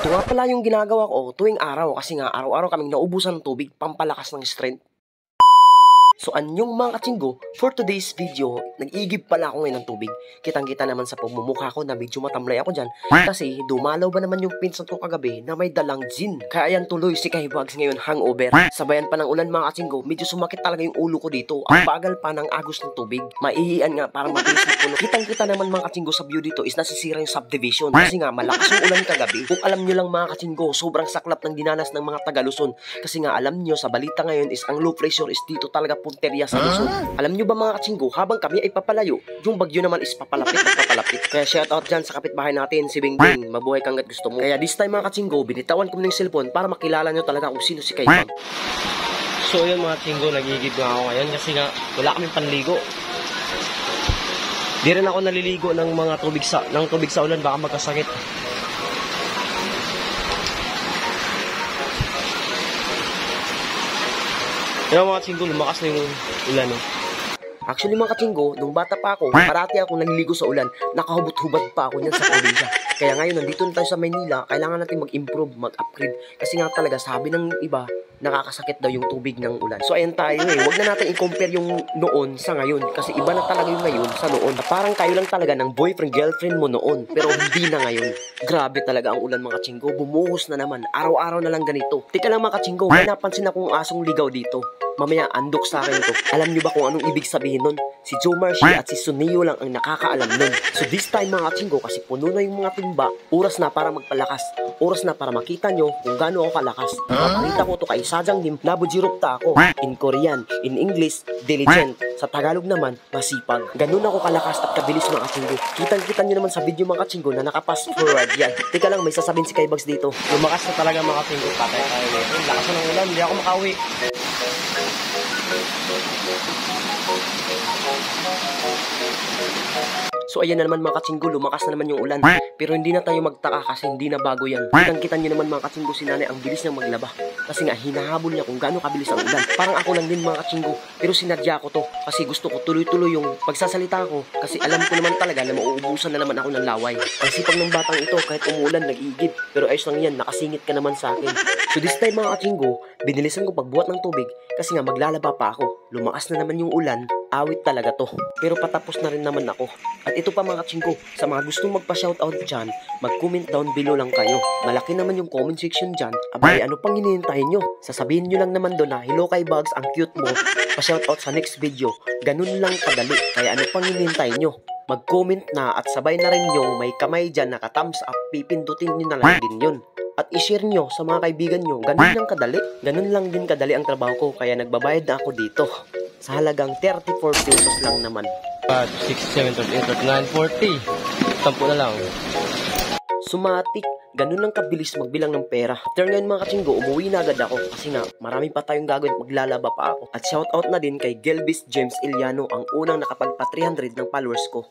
Ito nga pala yung ginagawa ko tuwing araw kasi nga araw-araw kaming naubusan ng tubig pampalakas ng strength. So anyong mga katsinggo, for today's video, nag-igib pala ako ngayon ng tubig. Kitang-kita naman sa pagmumukha ko na medyo matamlay ako dyan kasi dumalaw ba naman yung pinsan ko kagabi na may dalang gin. Kaya ayan tuloy si Kaybags ngayon hangover. Sabayan pa ng ulan mga katsinggo, medyo sumakit talaga yung ulo ko dito. Ang bagal pa ng agos ng tubig. Maihian nga para mabilis mapuno. Kitang-kita naman mga katsinggo sa view dito is nasisira yung subdivision kasi nga malakas yung ulan kagabi. Kung alam nyo lang mga katsinggo, sobrang saklap ng dinanas ng mga taga Luzon. Kasi nga alam nyo sa balita ngayon is ang low pressure is dito talaga punteriya sa Luzon. Alam nyo ba mga katsinggo, habang kami ay papalayo, yung bagyo naman is papalapit at papalapit. Kaya shout out dyan sa kapitbahay natin, si Bingbing, mabuhay kang gat gusto mo. Kaya this time mga katsinggo, binitawan ko ng cellphone para makilala nyo talaga kung sino si Kaybag. So yun mga katsinggo, nagigib nga ako ngayon kasi nga wala kaming panligo. Di rin ako naliligo ng mga tubig sa ulan, baka magkasakit. Yan mga katsinggo, lumakas na yung ulan. Actually mga katsinggo, nung bata pa ako, parati ako naliligo sa ulan. Nakahubot-hubad pa ako niyan sa probinsya. Kaya ngayon, nandito na tayo sa Maynila, kailangan natin mag-improve, mag-upgrade. Kasi nga talaga, sabi ng iba, nakakasakit daw yung tubig ng ulan. So ayan tayo huwag na natin i-compare yung noon sa ngayon. Kasi iba na talaga yung ngayon sa noon. Parang kayo lang talaga ng boyfriend, girlfriend mo noon. Pero hindi na ngayon. Grabe talaga ang ulan mga katsinggo. Bumuhos na naman. Araw-araw na lang ganito. Tika lang mga katsinggo, may napansin akong asong ligaw dito. Mamaya, andok sa akin to. Alam nyo ba kung anong ibig sabihin nun? Si Jomar at si Suneo lang ang nakakaalam nun. So this time mga katsinggo, kasi puno na yung mga timba, oras na para magpalakas. Oras na para makita nyo kung gaano ako kalakas. Makita ko to kay Sajang Lim, nabujirupta ako. In Korean, in English, diligent. Sa Tagalog naman, masipag. Ganun ako kalakas at kabilis mga katsinggo. Kitang-kita nyo naman sa video mga katsinggo na nakapass forward yan. Teka lang, may sasabihin si Kaybags dito. Lumakas na talaga mga katsinggo. Patay tayo. Lakas na ng ulan, hindi ako makauwi. So ayan na naman mga katsinggo, lumakas na naman yung ulan. Pero hindi na tayo magtaka kasi hindi na bago yan. Kitang-kita nyo naman mga katsinggo, si nanay ang bilis niyang maglaba. Kasi nga hinahabol niya kung gaano kabilis ang ulan. Parang ako lang din mga katsinggo, pero sinadya ko to. Kasi gusto ko tuloy-tuloy yung pagsasalita ko. Kasi alam ko naman talaga na mauubusan na naman ako ng laway. Ang sipag ng batang ito, kahit umulan, nag-iigib. Pero ayos lang yan, nakasingit ka naman sa akin. So this time mga katsinggo, binilisan ko pagbuhat ng tubig. Kasi nga maglalaba pa ako. Lumakas na naman yung ulan, awit talaga to. Pero patapos na rin naman ako. At ito pa mga katsinggo, sa mga gustong magpa-shoutout dyan, mag-comment down below lang kayo. Malaki naman yung comment section dyan. Abay, ano pang hinihintayin nyo? Sasabihin nyo lang naman doon na, hello Kaybags, ang cute mo. Pa-shoutout sa next video. Ganun lang kadali. Kaya ano pang hinihintayin nyo? Mag-comment na at sabay na rin yung may kamay dyan na ka-thumbs up, pipindutin nyo na lang din yun. At i-share nyo sa mga kaibigan nyo. Ganun lang kadali. Ganun lang din kadali ang trabaho ko. Kaya nagbabayad na ako dito. Sa halagang 34 pesos lang naman. 6, 7, 8, 9, 40. 10 na lang. Sumatik. Ganun lang kabilis magbilang ng pera. After ngayon mga katsinggo, umuwi na agad ako. Kasi nga, marami pa tayong gagawin at maglalaba pa ako. At shoutout na din kay Gelbis James Iliano, ang unang nakapagpa 300 ng followers ko.